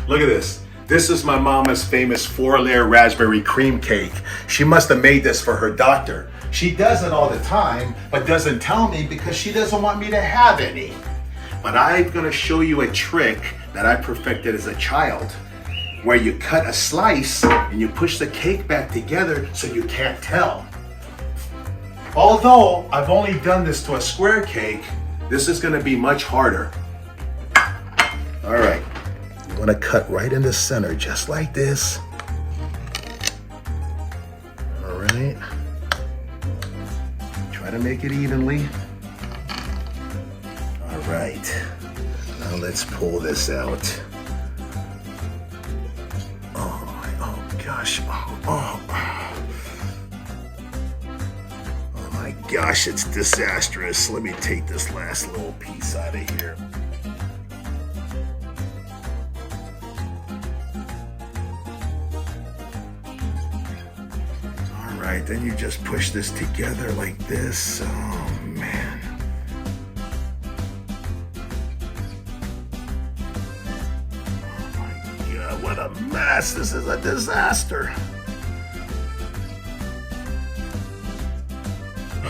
Look at this. This is my mama's famous 4-layer raspberry cream cake. She must have made this for her doctor. She does it all the time, but doesn't tell me because she doesn't want me to have any. But I'm gonna show you a trick that I perfected as a child, where you cut a slice and you push the cake back together so you can't tell. Although I've only done this to a square cake, this is gonna be much harder. All right, you wanna cut right in the center, just like this. All right, try to make it evenly. All right, now let's pull this out. Oh gosh, oh my gosh, it's disastrous. Let me take this last little piece out of here. All right, then you just push this together like this. Oh man. Oh my God, what a mess. This is a disaster.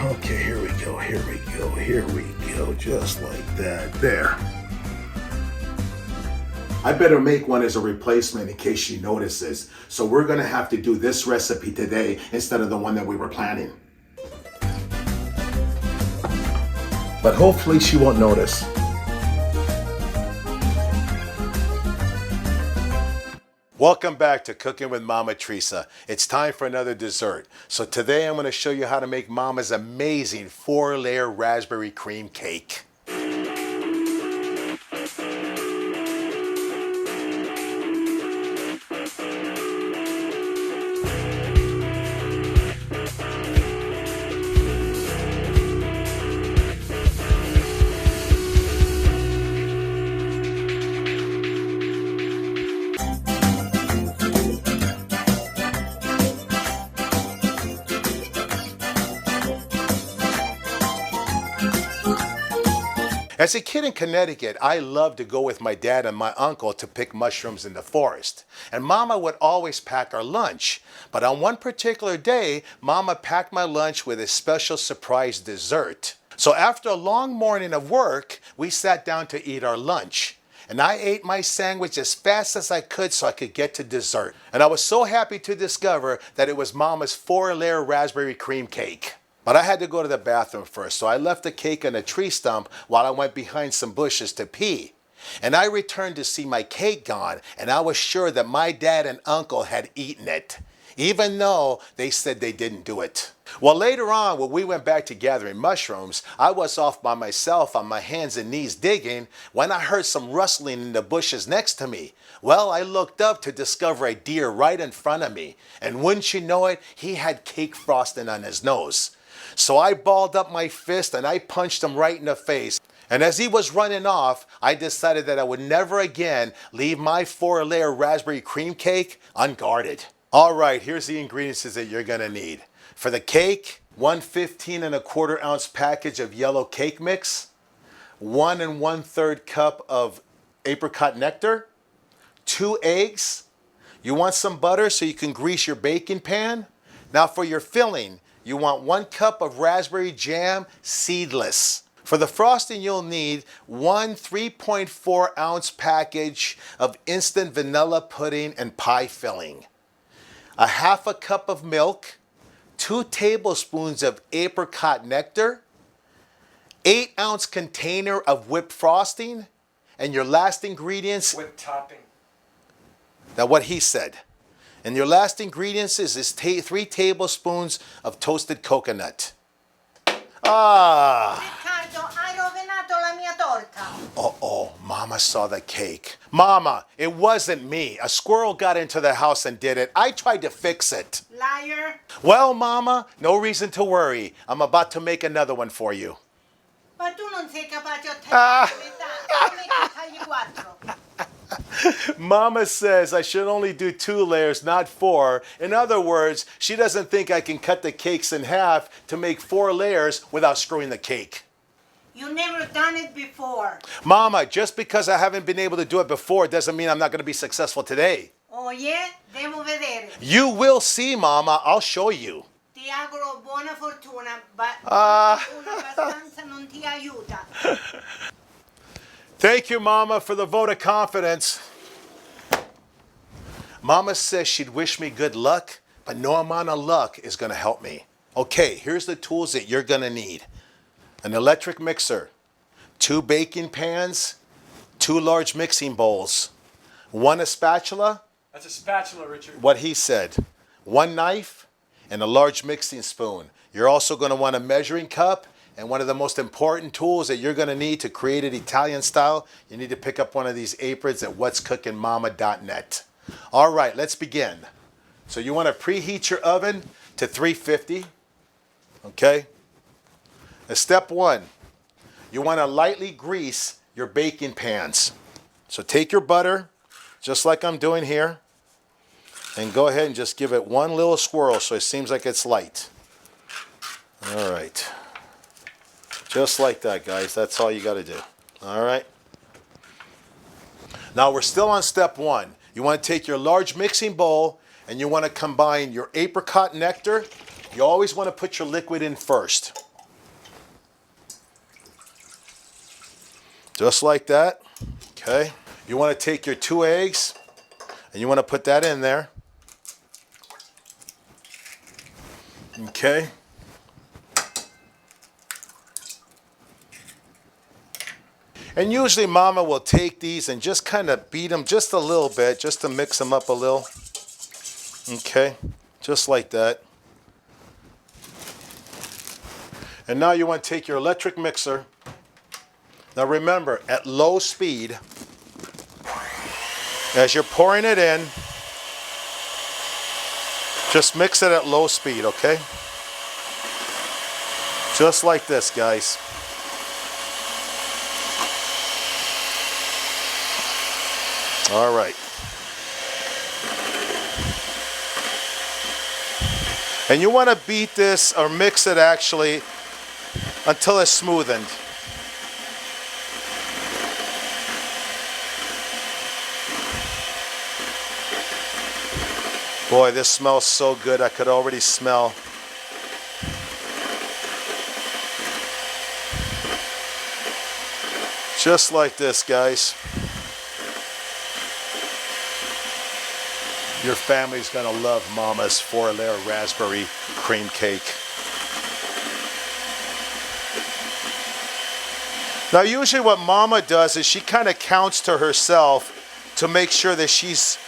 Okay, here we go, here we go, here we go, just like that, there. I better make one as a replacement in case she notices. So we're gonna have to do this recipe today instead of the one that we were planning. But hopefully she won't notice. Welcome back to Cooking with Mama Theresa. It's time for another dessert. So today I'm going to show you how to make Mama's amazing 4-layer raspberry cream cake. As a kid in Connecticut, I loved to go with my dad and my uncle to pick mushrooms in the forest. And Mama would always pack our lunch. But on one particular day, Mama packed my lunch with a special surprise dessert. So after a long morning of work, we sat down to eat our lunch. And I ate my sandwich as fast as I could so I could get to dessert. And I was so happy to discover that it was Mama's 4-layer raspberry cream cake. But I had to go to the bathroom first, so I left the cake on a tree stump while I went behind some bushes to pee. And I returned to see my cake gone, and I was sure that my dad and uncle had eaten it, even though they said they didn't do it. Well, later on, when we went back to gathering mushrooms, I was off by myself on my hands and knees digging when I heard some rustling in the bushes next to me. Well, I looked up to discover a deer right in front of me, and wouldn't you know it, he had cake frosting on his nose. So I balled up my fist and I punched him right in the face. And as he was running off, I decided that I would never again leave my 4-layer raspberry cream cake unguarded. All right, here's the ingredients that you're gonna need. For the cake, 1 15 1/4 ounce package of yellow cake mix, 1 1/3 cup of apricot nectar, 2 eggs. You want some butter so you can grease your baking pan. Now for your filling, you want 1 cup of raspberry jam, seedless. For the frosting, you'll need 1 3.4 ounce package of instant vanilla pudding and pie filling, a 1/2 cup of milk, 2 tablespoons of apricot nectar, 8 ounce container of whipped frosting, and your last ingredients, Whipped topping. now what he said. And your last ingredients is 3 tablespoons of toasted coconut. Ah! Riccardo, hai rovinato la mia torta. Uh-oh, Mama saw the cake. Mama, it wasn't me. A squirrel got into the house and did it. I tried to fix it. Liar. Well, Mama, no reason to worry. I'm about to make another one for you. Ma tu non sei capace a tagliare metà. Come che tagli 4? Mama says I should only do 2 layers, not 4. In other words, she doesn't think I can cut the cakes in half to make 4 layers without screwing the cake. You never done it before. Mama, just because I haven't been able to do it before doesn't mean I'm not going to be successful today. Oye, devo vedere. You will see, Mama. I'll show you. Ti auguro buona fortuna, buona fortuna abbastanza non ti aiuta. Thank you, Mama, for the vote of confidence. Mama says she'd wish me good luck, but no amount of luck is going to help me. Okay, here's the tools that you're going to need. An electric mixer, 2 baking pans, 2 large mixing bowls, 1 a spatula. That's a spatula, Richard. What he said. 1 knife and a large mixing spoon. You're also going to want a measuring cup, and one of the most important tools that you're going to need to create it Italian style, you need to pick up one of these aprons at what'scookingmama.net. All right, let's begin. So you want to preheat your oven to 350. Okay? Now, step 1, you want to lightly grease your baking pans. So take your butter, just like I'm doing here, and go ahead and just give it one little swirl so it seems like it's light. All right. Just like that, guys. That's all you got to do. All right. Now we're still on step 1. You want to take your large mixing bowl and you want to combine your apricot nectar. You always want to put your liquid in first. Just like that. Okay. You want to take your 2 eggs and you want to put that in there. Okay. And usually Mama will take these and just kind of beat them just a little bit, just to mix them up a little. Okay, just like that. And now you want to take your electric mixer. Now remember, at low speed, as you're pouring it in, just mix it at low speed, okay? Just like this, guys. All right. And you want to beat this or mix it actually until it's smoothened. Boy, this smells so good. I could already smell. Just like this, guys. Your family's gonna love Mama's 4-layer raspberry cream cake. Now usually what Mama does is she kind of counts to herself to make sure that she's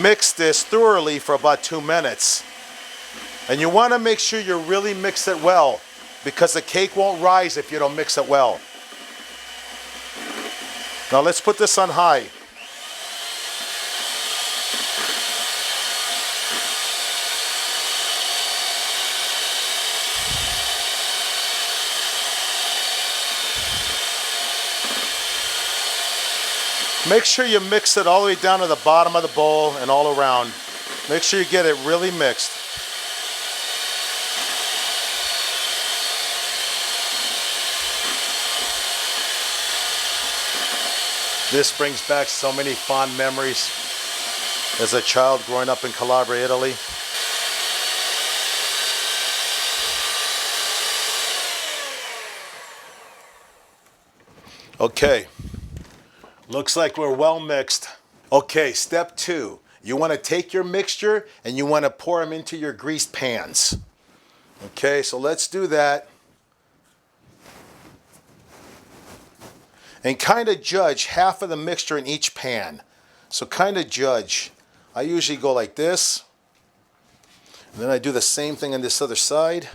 mixed this thoroughly for about 2 minutes. And you want to make sure you really mix it well, because the cake won't rise if you don't mix it well. Now let's put this on high. Make sure you mix it all the way down to the bottom of the bowl and all around. Make sure you get it really mixed. This brings back so many fond memories as a child growing up in Calabria, Italy. Okay. Looks like we're well mixed. Okay, step 2. You want to take your mixture and you want to pour them into your greased pans. Okay, so let's do that. And kind of judge half of the mixture in each pan. So kind of judge. I usually go like this. And then I do the same thing on this other side.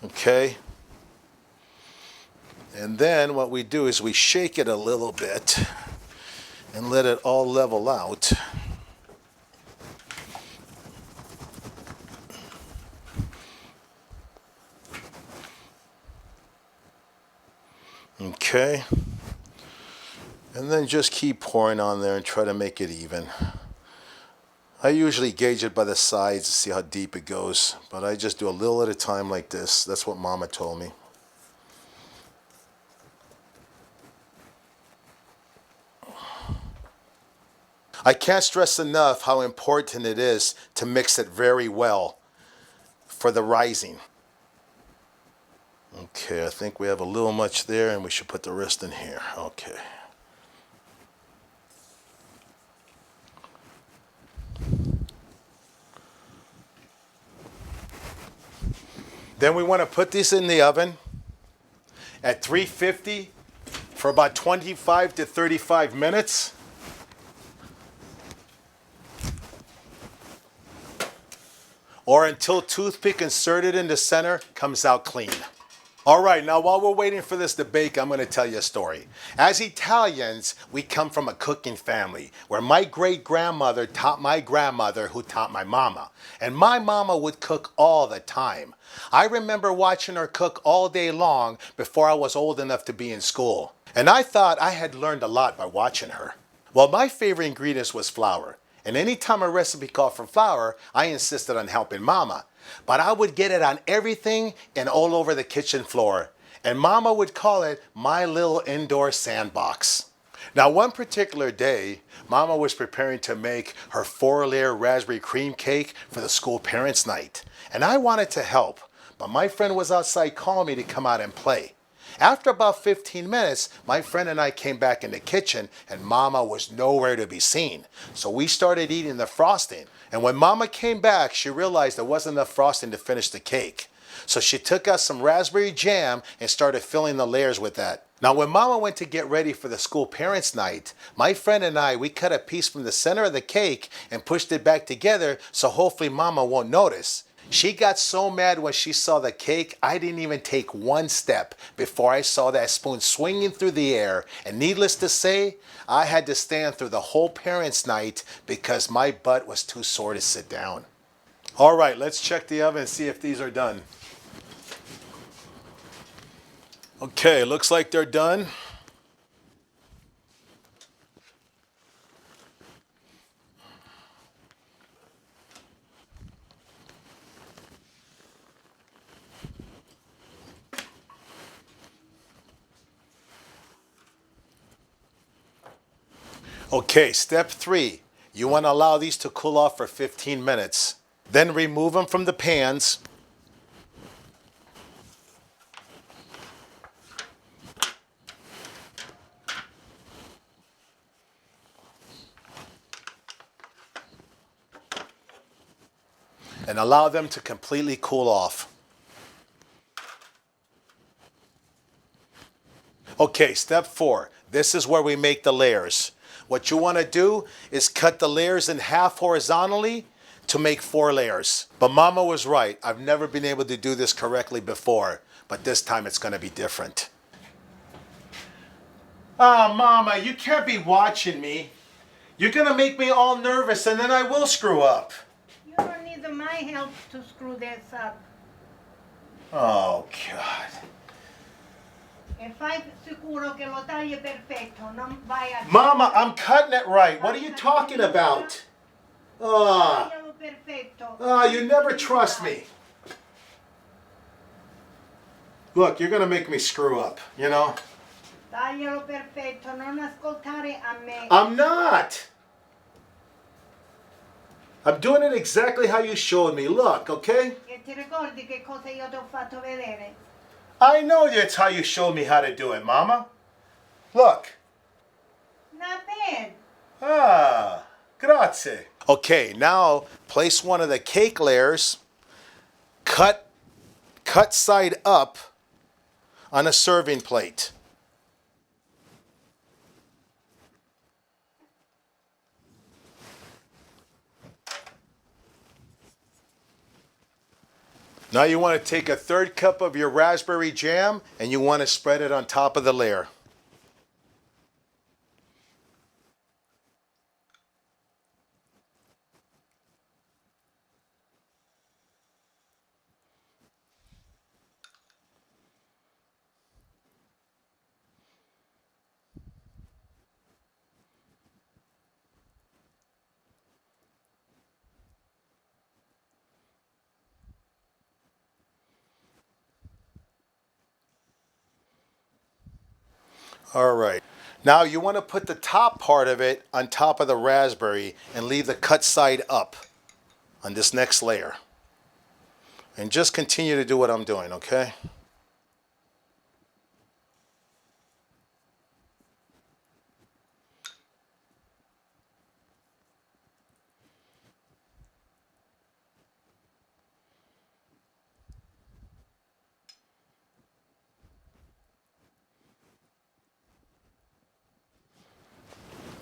Okay. And then what we do is we shake it a little bit and let it all level out. Okay. And then just keep pouring on there and try to make it even. I usually gauge it by the sides to see how deep it goes, but I just do a little at a time like this. That's what Mama told me. I can't stress enough how important it is to mix it very well for the rising. Okay, I think we have a little much there and we should put the rest in here. Okay. Then we want to put these in the oven at 350 for about 25 to 35 minutes. Or until toothpick inserted in the center comes out clean. All right, now while we're waiting for this to bake, I'm going to tell you a story. As Italians, we come from a cooking family where my great-grandmother taught my grandmother who taught my mama. And my mama would cook all the time. I remember watching her cook all day long before I was old enough to be in school. And I thought I had learned a lot by watching her. Well, my favorite ingredient was flour. And anytime a recipe called for flour, I insisted on helping Mama. But I would get it on everything and all over the kitchen floor. And Mama would call it my little indoor sandbox. Now, one particular day, Mama was preparing to make her 4-layer raspberry cream cake for the school parents' night. And I wanted to help, but my friend was outside calling me to come out and play. After about 15 minutes, my friend and I came back in the kitchen and Mama was nowhere to be seen. So we started eating the frosting. And when Mama came back, she realized there wasn't enough frosting to finish the cake. So she took out some raspberry jam and started filling the layers with that. Now when Mama went to get ready for the school parents' night, my friend and I, we cut a piece from the center of the cake and pushed it back together so hopefully Mama won't notice. She got so mad when she saw the cake, I didn't even take one step before I saw that spoon swinging through the air. And needless to say, I had to stand through the whole parents' night because my butt was too sore to sit down. All right, let's check the oven and see if these are done. Okay, looks like they're done. Okay, step 3. You want to allow these to cool off for 15 minutes. Then remove them from the pans. And allow them to completely cool off. Okay, step 4. This is where we make the layers. What you want to do is cut the layers in half horizontally to make 4 layers. But Mama was right. I've never been able to do this correctly before, but this time it's going to be different. Ah, Mama, you can't be watching me. You're going to make me all nervous and then I will screw up. You don't need my help to screw this up. Oh, God. E fai sicuro che lo tagli perfetto, non vai a... Mama, I'm cutting it right. What are you talking about? Ah, Taglialo perfetto. you never trust me. Look, you're going to make me screw up, you know? Taglialo perfetto, non ascoltare a me. I'm not. I'm doing it exactly how you showed me. Look, okay? E ti ricordi che cosa io ti ho fatto vedere? I know that's how you showed me how to do it, Mama. Look. Not bad. Ah, grazie. Okay, now place one of the cake layers, cut side up on a serving plate. Now you want to take a 1/3 cup of your raspberry jam and you want to spread it on top of the layer. All right. Now you want to put the top part of it on top of the raspberry and leave the cut side up on this next layer. And just continue to do what I'm doing, okay?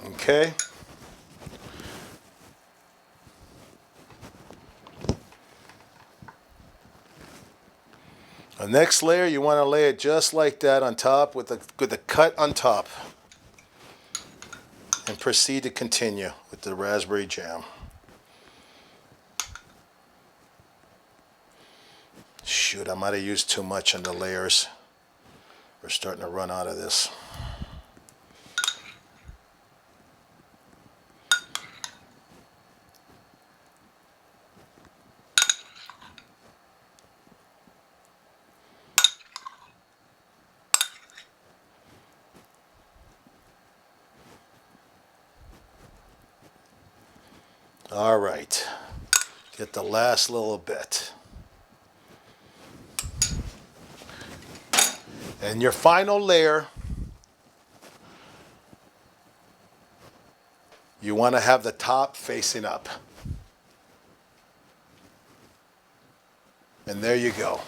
Okay. The next layer, you want to lay it just like that on top with the cut on top. And proceed to continue with the raspberry jam. Shoot, I might have used too much on the layers. We're starting to run out of this. All right, get the last little bit. And your final layer, you want to have the top facing up. And there you go.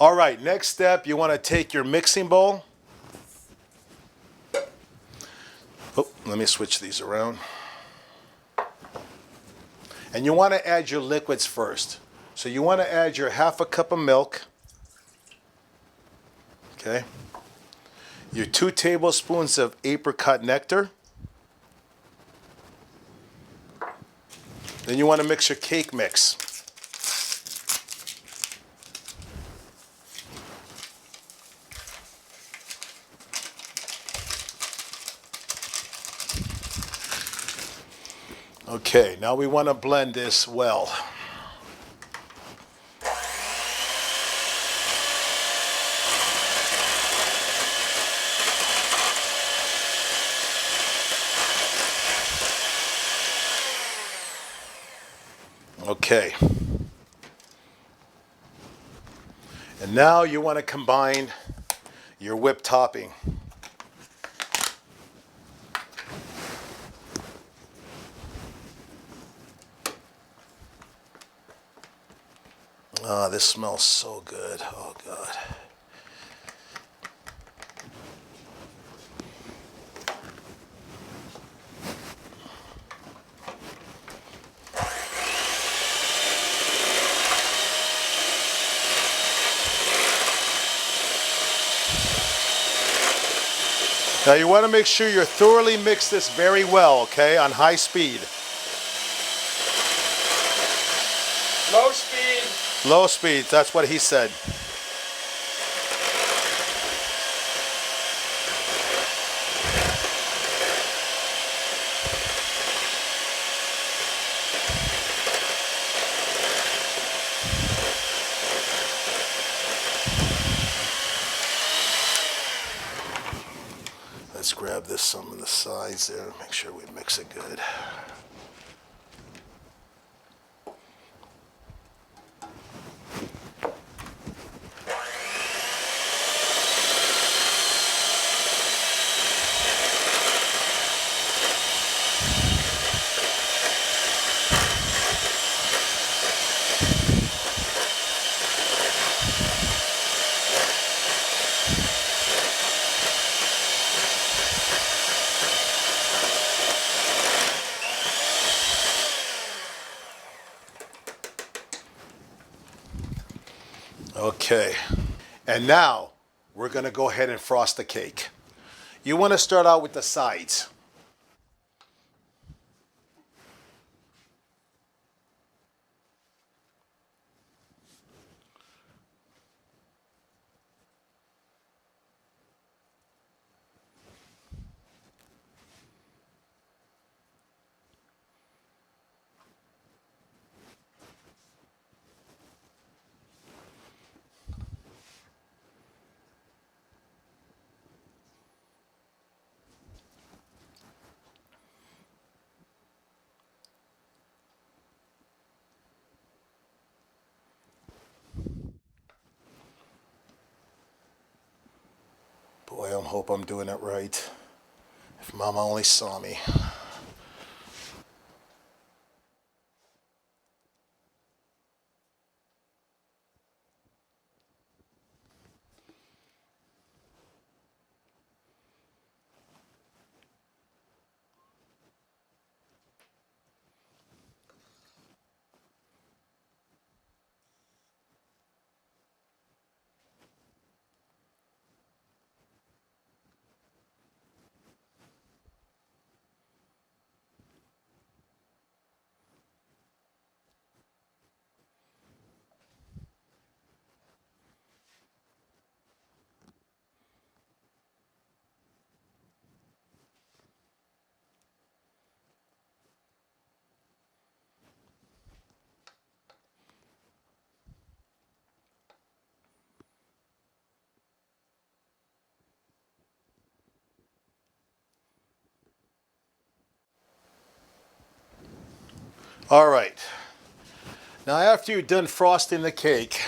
All right, next step, you want to take your mixing bowl. Oh, let me switch these around. And you want to add your liquids first. So you want to add your half a cup of milk. Okay. Your 2 tablespoons of apricot nectar. Then you want to mix your cake mix. Okay, now we want to blend this well. Okay. And now you want to combine your whipped topping. Oh, this smells so good. Oh, God. Now you want to make sure you thoroughly mix this very well, okay, on high speed. Low speed. Low speed, that's what he said. Let's grab this some of the sides there, make sure we mix it good. Okay, and now we're going to go ahead and frost the cake. You want to start out with the sides. I hope I'm doing it right. If Mama only saw me. All right. Now after you're done frosting the cake,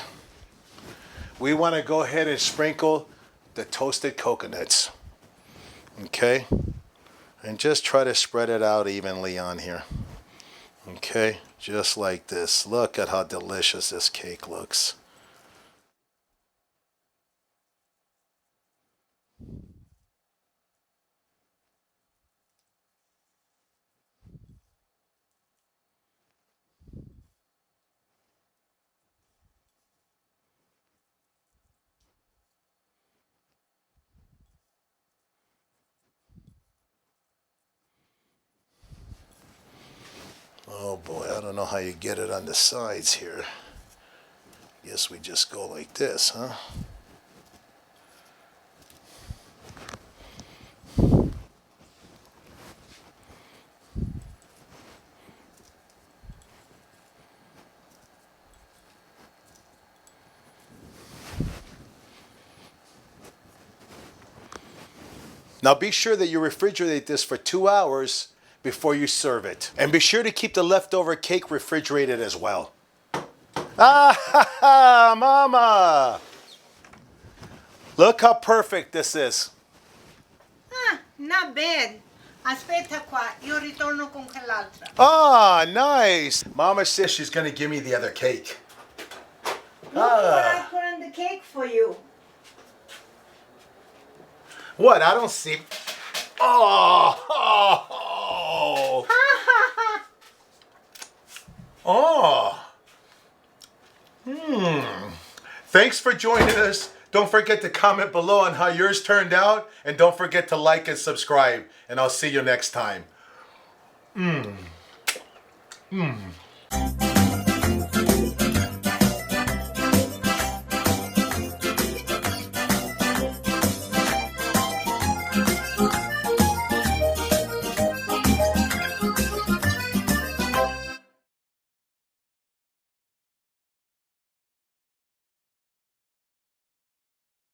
we want to go ahead and sprinkle the toasted coconuts. Okay? And just try to spread it out evenly on here. Okay? Just like this. Look at how delicious this cake looks. Oh boy, I don't know how you get it on the sides here. Guess we just go like this, huh? Now be sure that you refrigerate this for 2 hours before you serve it. And be sure to keep the leftover cake refrigerated as well. Ah, ha, ha, Mama! Look how perfect this is. Ah, not bad. Aspetta qua, io ritorno con quell'altra. Ah, nice. Mama says she's going to give me the other cake. Look what I put on the cake for you. What? I don't see. Oh, oh, oh. Oh. Thanks for joining us. Don't forget to comment below on how yours turned out. And don't forget to like and subscribe. And I'll see you next time.